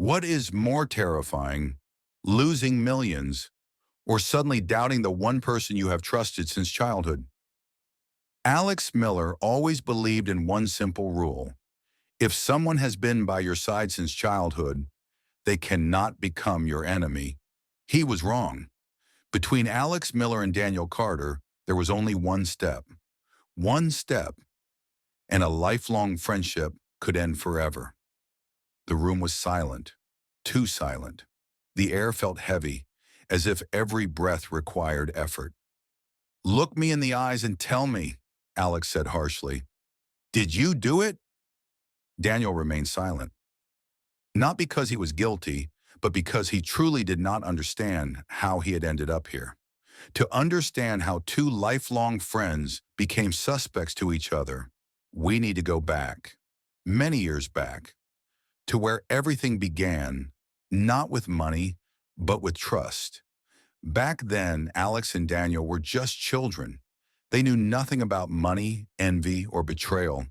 What is more terrifying, losing millions or suddenly doubting the one person you have trusted since childhood? Alex Miller always believed in one simple rule. If someone has been by your side since childhood, they cannot become your enemy. He was wrong. Between Alex Miller and Daniel Carter, there was only one step. One step, and a lifelong friendship could end forever. The room was silent, too silent. The air felt heavy, as if every breath required effort. "Look me in the eyes and tell me," Alex said harshly. "Did you do it?" Daniel remained silent. Not because he was guilty, but because he truly did not understand how he had ended up here. To understand how two lifelong friends became suspects to each other, we need to go back, many years back, to where everything began, not with money, but with trust. Back then, Alex and Daniel were just children. They knew nothing about money, envy, or betrayal.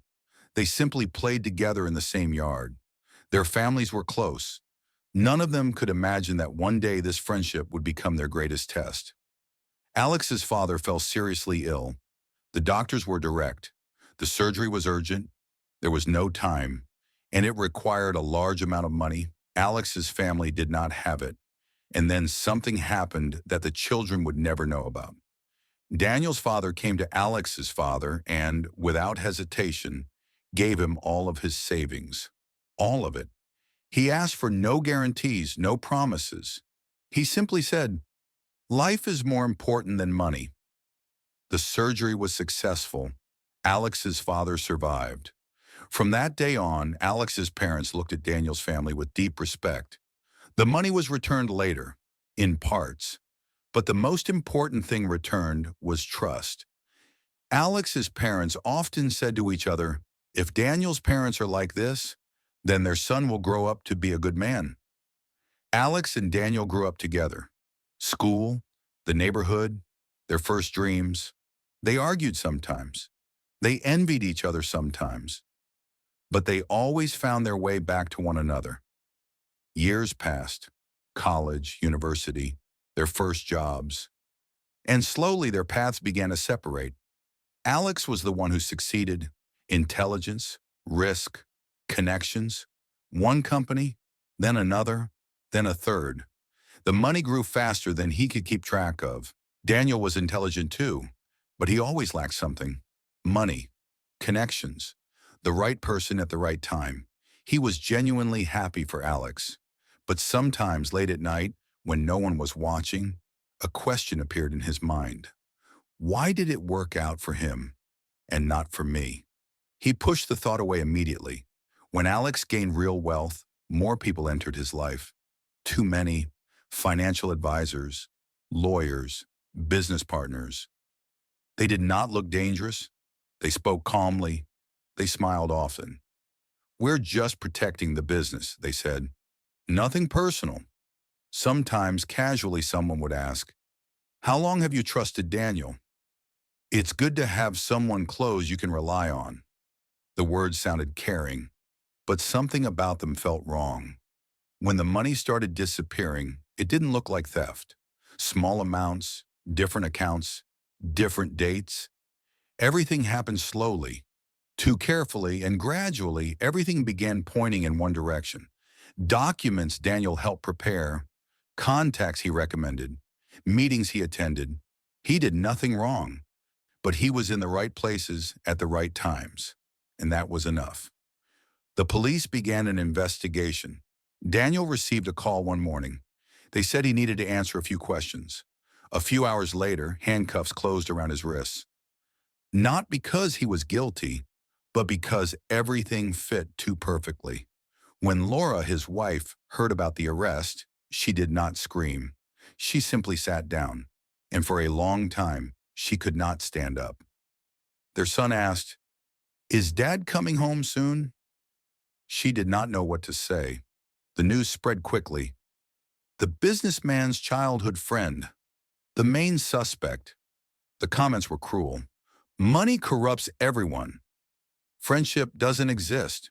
They simply played together in the same yard. Their families were close. None of them could imagine that one day this friendship would become their greatest test. Alex's father fell seriously ill. The doctors were direct. The surgery was urgent. There was no time, and it required a large amount of money. Alex's family did not have it. And then something happened that the children would never know about. Daniel's father came to Alex's father and, without hesitation, gave him all of his savings. All of it. He asked for no guarantees, no promises. He simply said, "Life is more important than money." The surgery was successful. Alex's father survived. From that day on, Alex's parents looked at Daniel's family with deep respect. The money was returned later, in parts, but the most important thing returned was trust. Alex's parents often said to each other, "If Daniel's parents are like this, then their son will grow up to be a good man." Alex and Daniel grew up together. School, the neighborhood, their first dreams. They argued sometimes. They envied each other sometimes. But they always found their way back to one another. Years passed. College, university, their first jobs. And slowly their paths began to separate. Alex was the one who succeeded. Intelligence, risk, connections. One company, then another, then a third. The money grew faster than he could keep track of. Daniel was intelligent too, but he always lacked something. Money, connections, the right person at the right time. He was genuinely happy for Alex. But sometimes late at night, when no one was watching, a question appeared in his mind. Why did it work out for him and not for me? He pushed the thought away immediately. When Alex gained real wealth, more people entered his life. Too many: financial advisors, lawyers, business partners. They did not look dangerous. They spoke calmly. They smiled often. "We're just protecting the business," they said. Nothing personal. Sometimes casually someone would ask, "How long have you trusted Daniel?" "It's good to have someone close you can rely on." The words sounded caring, but something about them felt wrong. When the money started disappearing, it didn't look like theft. Small amounts, different accounts, different dates. Everything happened slowly, too carefully, and gradually everything began pointing in one direction. Documents Daniel helped prepare, contacts he recommended, meetings he attended. He did nothing wrong, but he was in the right places at the right times, and that was enough. The police began an investigation. Daniel received a call one morning. They said he needed to answer a few questions. A few hours later, handcuffs closed around his wrists. Not because he was guilty, but because everything fit too perfectly. When Laura, his wife, heard about the arrest, she did not scream. She simply sat down, and for a long time, she could not stand up. Their son asked, "Is Dad coming home soon?" She did not know what to say. The news spread quickly. The businessman's childhood friend, the main suspect. The comments were cruel. "Money corrupts everyone. Friendship doesn't exist."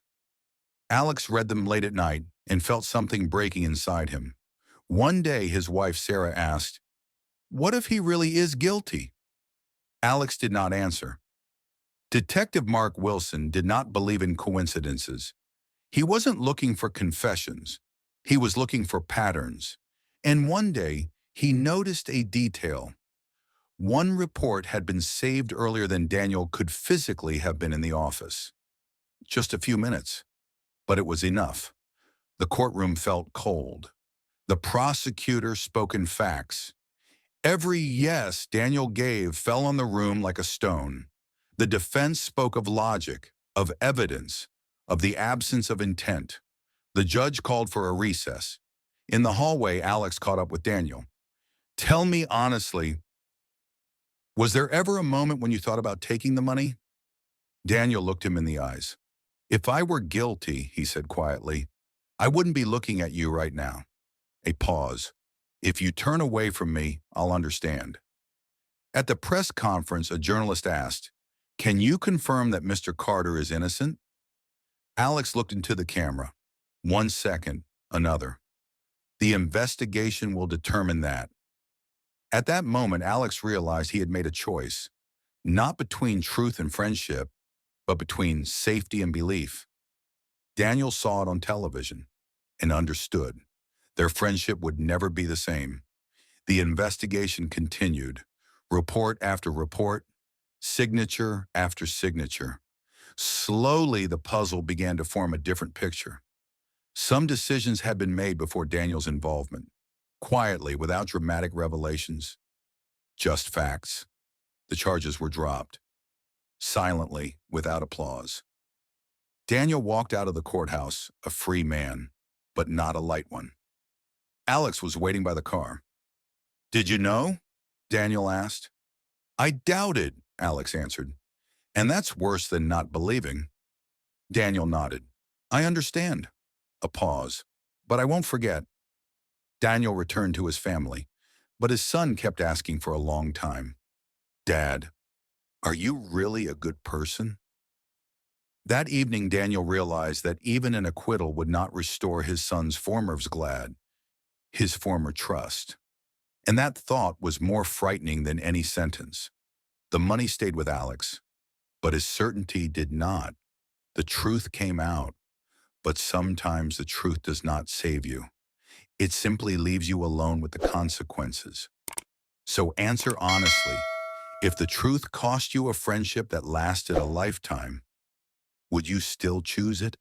Alex read them late at night and felt something breaking inside him. One day, his wife Sarah asked, "What if he really is guilty?" Alex did not answer. Detective Mark Wilson did not believe in coincidences. He wasn't looking for confessions. He was looking for patterns. And one day, he noticed a detail. One report had been saved earlier than Daniel could physically have been in the office. Just a few minutes, but it was enough. The courtroom felt cold. The prosecutor spoke in facts. Every yes Daniel gave fell on the room like a stone. The defense spoke of logic, of evidence, of the absence of intent. The judge called for a recess. In the hallway, Alex caught up with Daniel. "Tell me honestly, was there ever a moment when you thought about taking the money?" Daniel looked him in the eyes. "If I were guilty," he said quietly, "I wouldn't be looking at you right now." A pause. "If you turn away from me, I'll understand." At the press conference, a journalist asked, "Can you confirm that Mr. Carter is innocent?" Alex looked into the camera. 1 second, another. "The investigation will determine that." At that moment, Alex realized he had made a choice, not between truth and friendship, but between safety and belief. Daniel saw it on television and understood. Their friendship would never be the same. The investigation continued, report after report, signature after signature. Slowly, the puzzle began to form a different picture. Some decisions had been made before Daniel's involvement, quietly, without dramatic revelations, just facts. The charges were dropped, silently, without applause. Daniel walked out of the courthouse, a free man, but not a light one. Alex was waiting by the car. "Did you know?" Daniel asked. "I doubted," Alex answered. "And that's worse than not believing." Daniel nodded. "I understand." A pause. "But I won't forget." Daniel returned to his family, but his son kept asking for a long time. "Dad, are you really a good person?" That evening, Daniel realized that even an acquittal would not restore his son's former glad, his former trust. And that thought was more frightening than any sentence. The money stayed with Alex, but his certainty did not. The truth came out, but sometimes the truth does not save you. It simply leaves you alone with the consequences. So answer honestly. If the truth cost you a friendship that lasted a lifetime, would you still choose it?